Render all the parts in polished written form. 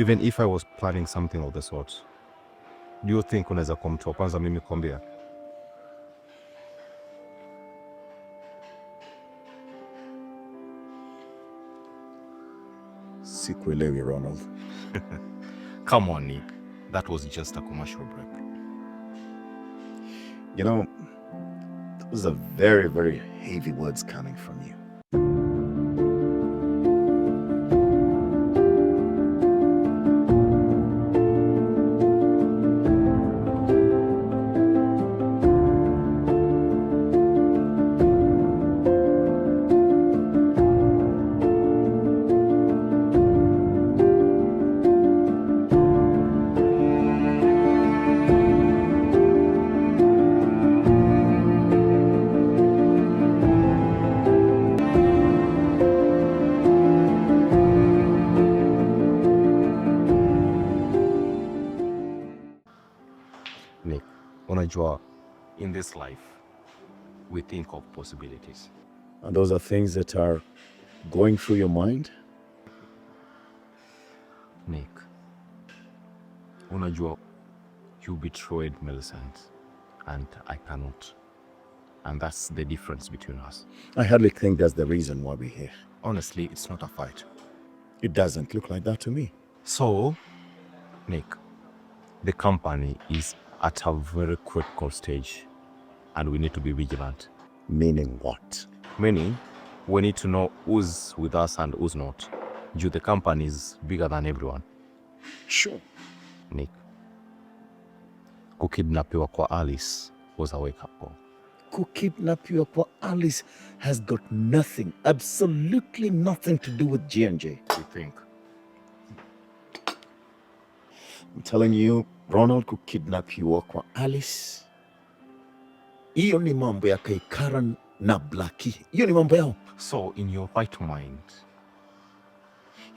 Even if I was planning something of the sort, do you think unaweza kuwa mtu wa kwanza mimi kuambia? Sikuelewi, Ronald. Come on, Nick. That was just a commercial break. You know, those are very, very heavy words coming from you. Nick, unajua, in this life, we think of possibilities. And those are things that are going through your mind? Nick, unajua, you betrayed Millicent, and I cannot. And that's the difference between us. I hardly think that's the reason why we're here. Honestly, it's not a fight. It doesn't look like that to me. So, Nick, the company is at a very critical stage, and we need to be vigilant. Meaning what? Meaning, we need to know who's with us and who's not. The company is bigger than everyone. Sure. Nick, kukidnapiwa kwa Alice was a wake-up call. Kukidnapiwa kwa Alice has got nothing, absolutely nothing to do with G&J. You think? I'm telling you, Ronald kukidnapiwa kwa Alice, hiyo ni mambo ya Kaikaran na Blackie. Hiyo ni mambo yao. So, in your right mind,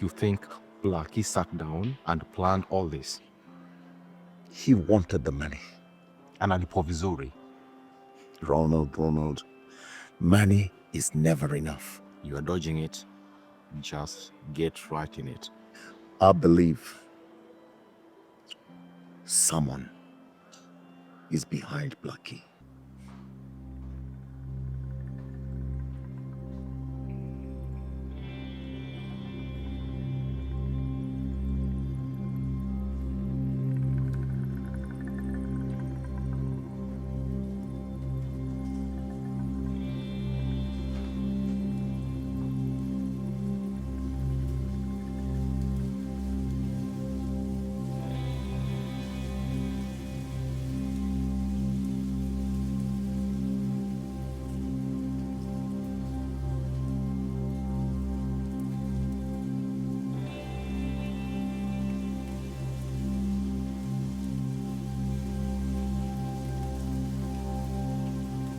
you think Blackie sat down and planned all this? He wanted the money. And alipo vizuri. Ronald, money is never enough. You are dodging it. Just get right in it. I believe someone is behind Blackie.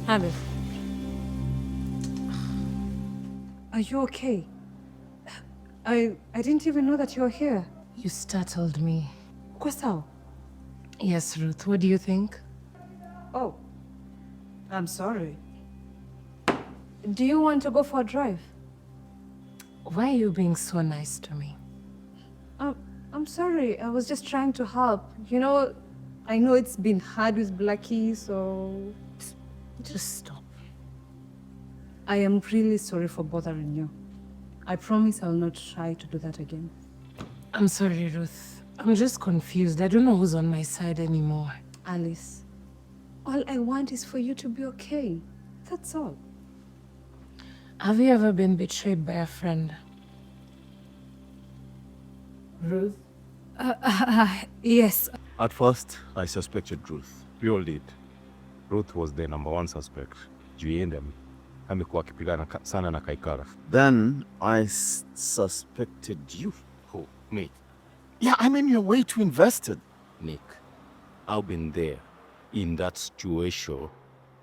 Alice, are you okay? I didn't even know that you were here. You startled me. Uko sawa? Yes, Ruth, what do you think? Oh, I'm sorry. Do you want to go for a drive? Why are you being so nice to me? I'm sorry. I was just trying to help. You know, I know it's been hard with Blackie, so... Just stop. I am really sorry for bothering you. I promise I will not try to do that again. I'm sorry, Ruth. I'm just confused. I don't know who's on my side anymore. Alice, all I want is for you to be okay. That's all. Have you ever been betrayed by a friend? Ruth? Yes. At first, I suspected Ruth. We all did. Ruth was the number one suspect. Amekuwa akipigana sana na Kaikara. Then I suspected you. Who? Me? Yeah, I'm in your way to invested. Nick, I've been there in that situation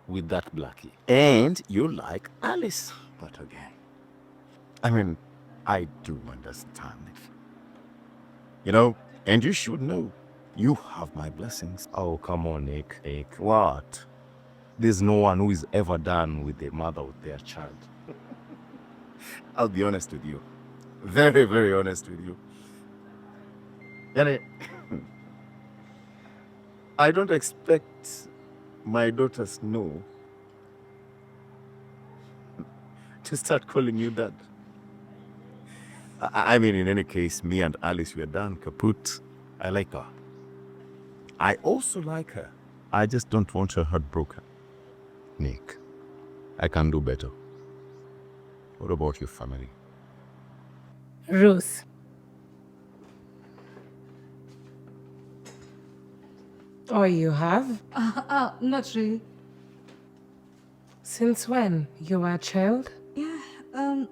with that Blackie. And you like Alice. But again, I mean, I do understand it. You know, and you should know, you have my blessings. Oh, come on, Nick. What? There's no one who is ever done with the mother of their child. I'll be honest with you. Very, very honest with you. Yani, I don't expect my daughters no to start calling you dad. I mean, in any case, me and Alice, we are done, kaput. I like her. I also like her. I just don't want her heartbroken. Nick, I can do better. What about your family? Ruth. Oh, you have? Not really. Since when? You were a child? Yeah,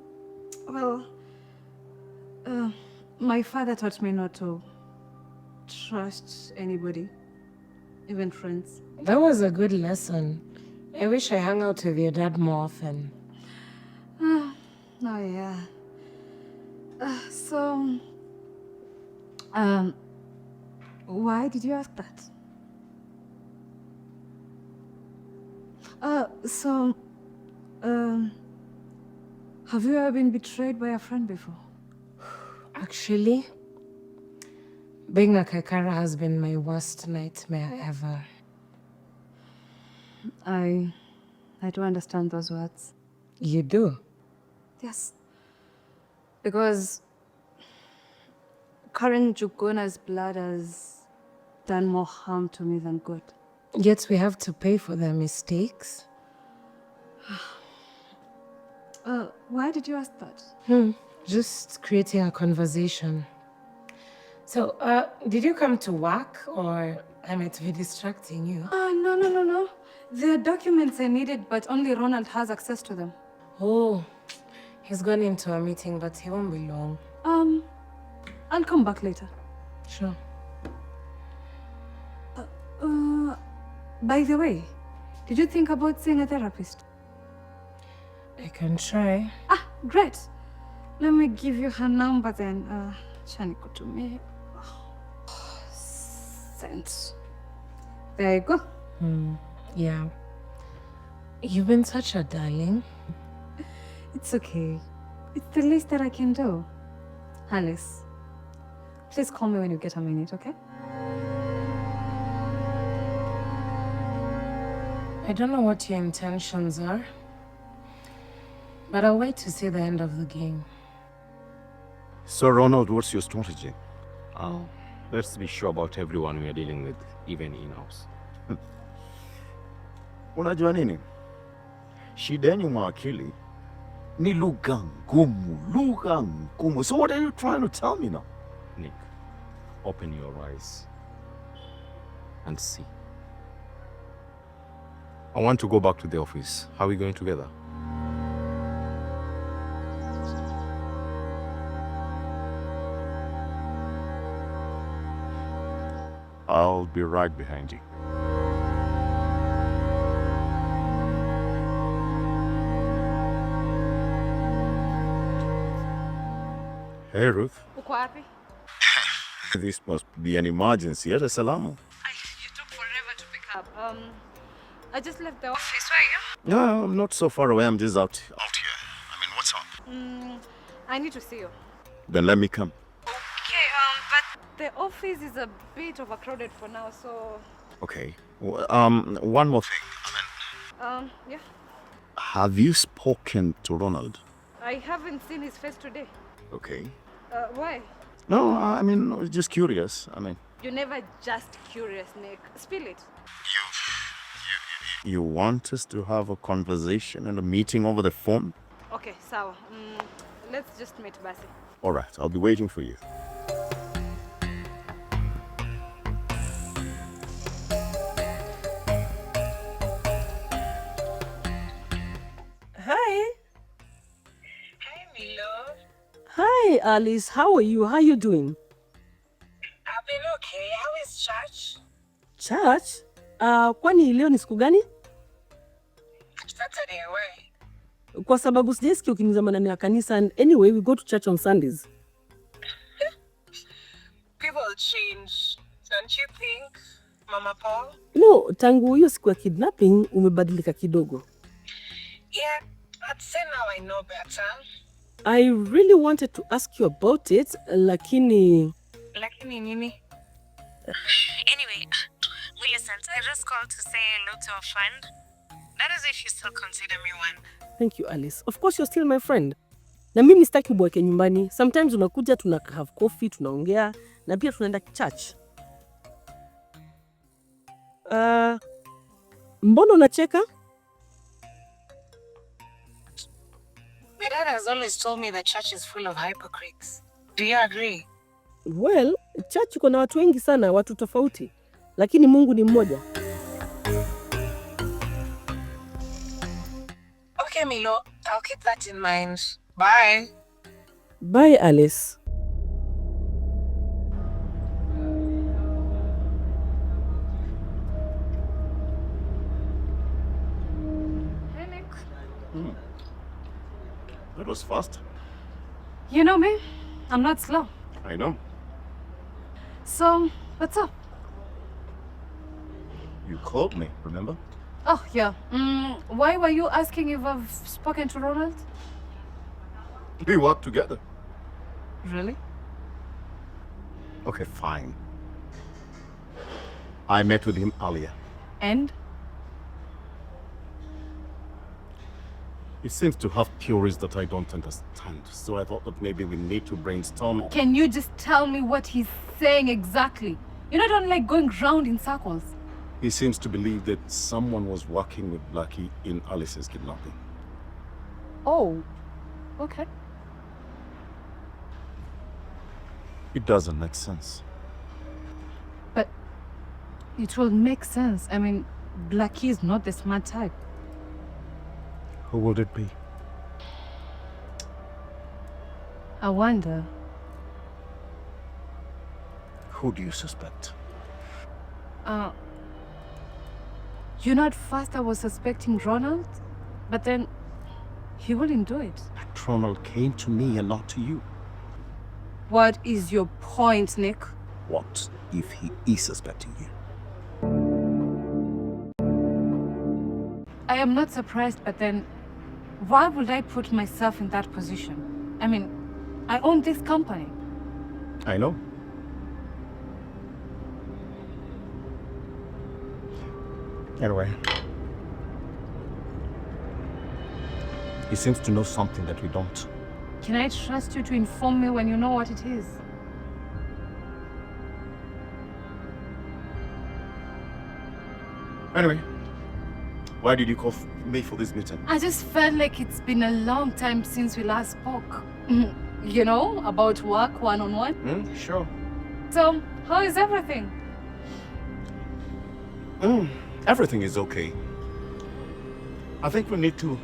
well, my father taught me not to trust anybody, even friends. That was a good lesson. I wish I hung out with your dad more often. Oh, yeah. So, why did you ask that? Have you ever been betrayed by a friend before? Actually, being a Kaikara has been my worst nightmare ever. I do understand those words. You do? Yes. Because Karen Jugona's blood has done more harm to me than good. Yet we have to pay for their mistakes. Why did you ask that? Just creating a conversation. So, did you come to work or I might be distracting you? No. There are documents I needed, but only Ronald has access to them. Oh, he's gone into a meeting, but he won't be long. I'll come back later. Sure. By the way, did you think about seeing a therapist? I can try. Great. Let me give you her number then. Chaniko to me. Sent. There you go. Yeah. You've been such a darling. It's okay. It's the least that I can do. Alice, please call me when you get a minute, okay? I don't know what your intentions are, but I'll wait to see the end of the game. So, Ronald, what's your strategy? Let's be sure about everyone we are dealing with, even in-house. Unajua nini? Shida yenu mawakili ni lugha ngumu. So what are you trying to tell me now? Nick, open your eyes and see. I want to go back to the office. How are we going together? I'll be right behind you. Hey, Ruth. Uko wapi? This must be an emergency. Hata salama. You took forever to pick up. I just left the office. Where are you? No, I'm not so far away. I'm just out here. I mean, what's up? I need to see you. Then let me come. Okay, but the office is a bit overcrowded for now, so... Okay. One more thing. Yeah. Have you spoken to Ronald? I haven't seen his face today. Okay. Why? No, I mean, I was just curious. I mean... You're never just curious, Nick. Spill it. You want us to have a conversation and a meeting over the phone? Okay, sawa. Let's just meet basi. All right, I'll be waiting for you. Hi. Hi, my love. Hi, Alice. How are you? How are you doing? I've been okay. How is church? Church? Kwani leo ni siku gani? Saturday, why? Kwa sababu sijaisikia ukiniza maneno ya kanisa, and anyway, we go to church on Sundays. People change, don't you think, Mama Paul? No, tangu hiyo siku ya kidnapping umebadilika kidogo. Yeah, I'd say now I know better. I really wanted to ask you about it, lakini Lakini nini? Anyway, listen, I just called to say hello to a friend. That is if you still consider me one. Thank you, Alice. Of course, you're still my friend. Na mimi sitaki ubweke nyumbani. Sometimes unakuja, tuna have coffee, tunaongea, na pia tunaenda church. Mbona unacheka? My dad has always told me that church is full of hypocrites. Do you agree? Well, church iko na watu wengi sana, watu tofauti. Lakini Mungu ni mmoja. Okay, Milo, I'll keep that in mind. Bye. Bye, Alice. Hey, Nick. That was fast. You know me? I'm not slow. I know. So, what's up? You called me, remember? Oh, yeah. Why were you asking if I've spoken to Ronald? We work together. Really? Okay, fine. I met with him earlier. And? He seems to have theories that I don't understand, so I thought that maybe we need to brainstorm. Can you just tell me what he's saying exactly? You know, I don't like going round in circles. He seems to believe that someone was working with Blackie in Alice's kidnapping. Oh, okay. It doesn't make sense. But it will make sense. I mean, Blackie is not the smart type. Who would it be? I wonder. Who do you suspect? You know, at first I was suspecting Ronald, but then he wouldn't do it. That Ronald came to me and not to you. What is your point, Nick? What if he is suspecting you? I am not surprised, but then why would I put myself in that position? I mean, I own this company. I know. Anyway. He seems to know something that we don't. Can I trust you to inform me when you know what it is? Anyway, why did you call me for this meeting? I just felt like it's been a long time since we last spoke. You know, about work one-on-one. Sure. So, how is everything? Everything is okay. I think we need to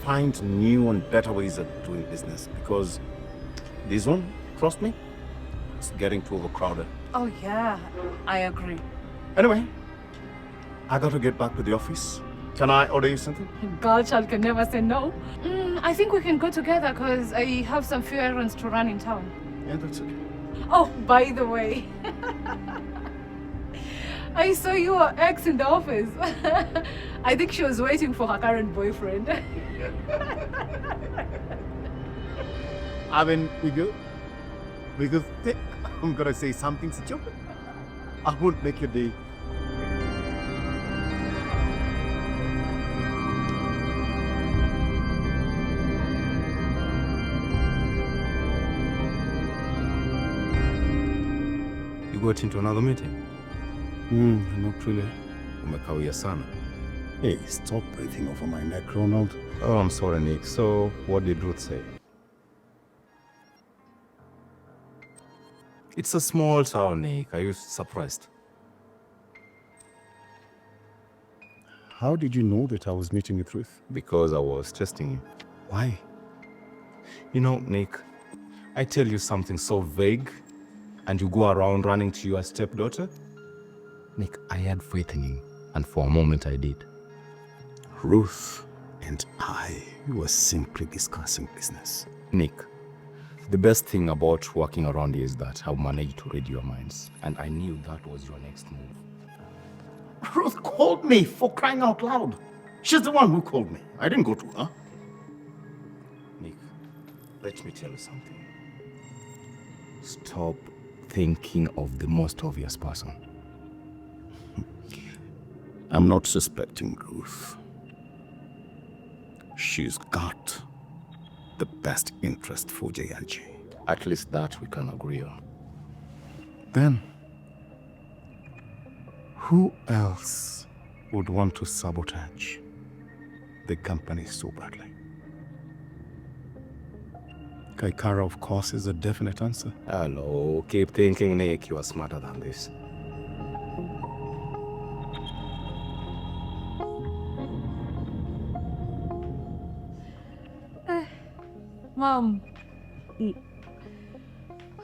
find new and better ways of doing business because this one, trust me, it's getting too overcrowded. Oh yeah, I agree. Anyway, I got to get back to the office. Can I order you something? Girl child can never say no. I think we can go together because I have some few errands to run in town. Yeah, that's okay. Oh, by the way, I saw your ex in the office. I think she was waiting for her current boyfriend. I mean, we go thick. I'm gonna say something stupid. I won't make your day. You got into another meeting? Not really. Umekawia sana. Hey, stop breathing over my neck, Ronald. Oh, I'm sorry, Nick. So, what did Ruth say? It's a small town, Nick. Are you surprised? How did you know that I was meeting with Ruth? Because I was testing you. Why? You know, Nick, I tell you something so vague, and you go around running to your stepdaughter? Nick, I had faith in you, and for a moment I did. Ruth and I were simply discussing business. Nick, the best thing about working around you is that I've managed to read your minds, and I knew that was your next move. Ruth called me, for crying out loud. She's the one who called me. I didn't go to her. Nick, let me tell you something. Stop thinking of the most obvious person. I'm not suspecting Ruth. She's got the best interest for JLG. At least that we can agree on. Then, who else would want to sabotage the company so badly? Kaikara, of course, is a definite answer. Hello, keep thinking, Nick. You are smarter than this. Mom.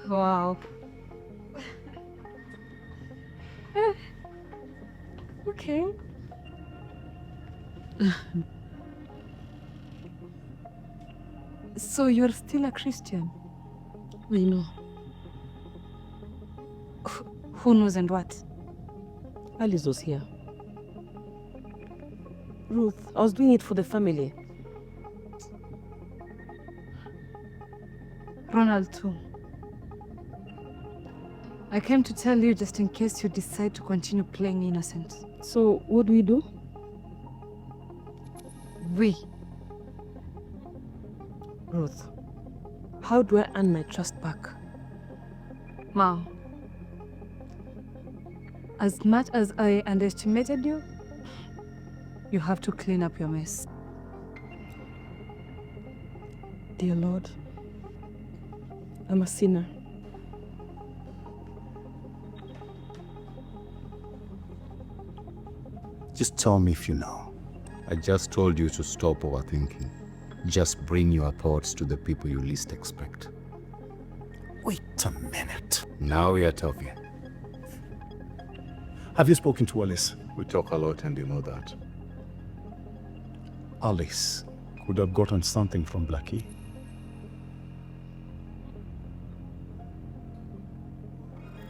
Wow. Okay. So you're still a Christian? I know. Who knows and what? Alice was here. Ruth, I was doing it for the family. Ronald too. I came to tell you just in case you decide to continue playing innocent. So, what do we do? Ruth, how do I earn my trust back? Mao, as much as I underestimated you, you have to clean up your mess. Dear Lord, I'm a sinner. Just tell me if you know. I just told you to stop overthinking. Just bring your thoughts to the people you least expect. Wait a minute. Now we are talking. Have you spoken to Alice? We talk a lot and you know that. Alice could have gotten something from Blackie.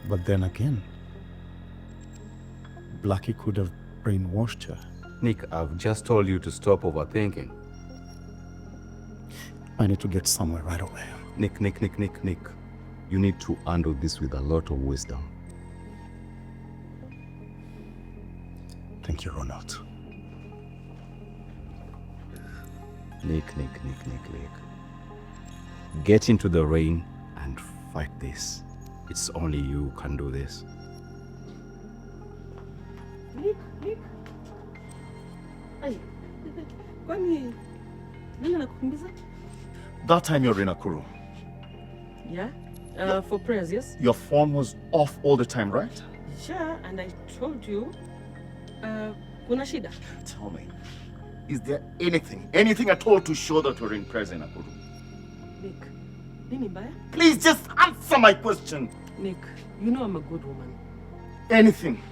But then again, Blackie could have brainwashed her. Nick, I've just told you to stop overthinking. I need to get somewhere right away. Nick. You need to handle this with a lot of wisdom. Thank you, Ronald. Nick. Get into the ring and fight this. It's only you who can do this. Nick. Ay, kwani nani anakukimbiza? That time you're in Nakuru, Yeah? For prayers, yes? your phone was off all the time, right? Yeah, and I told you, kuna shida. Tell me, is there anything at all to show that you're in prayers in Nakuru? Nick, nini mbaya? Please just answer my question. Nick, you know I'm a good woman. Anything.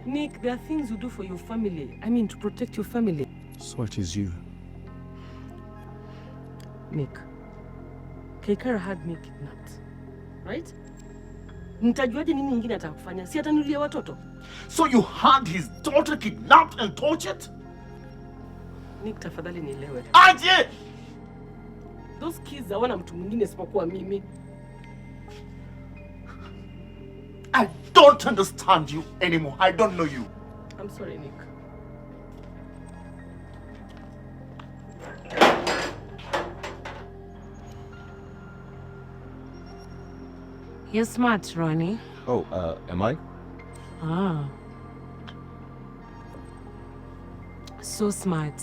Nick, there are things you do for your family. I mean, to protect your family. So it is you. Nick, Kaikara had me kidnapped, right? Nitajuaje nini nyingine atakufanya? Si atanulia watoto? So you had his daughter kidnapped and tortured? Nick, tafadhali nielewe. Aje! Those kids hawana mtu mwingine isipokuwa mimi. I don't understand you anymore. I don't know you. I'm sorry, Nick. You're smart, Ronnie. Oh, am I? Ah. So smart.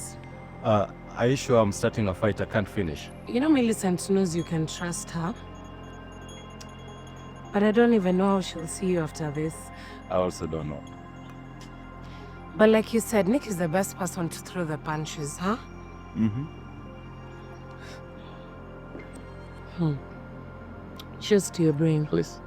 Are you sure I'm starting a fight I can't finish? You know Millicent knows you can trust her. But I don't even know how she'll see you after this. I also don't know. But like you said, Nick is the best person to throw the punches, huh? Mm-hmm. Cheers to your brain. Please.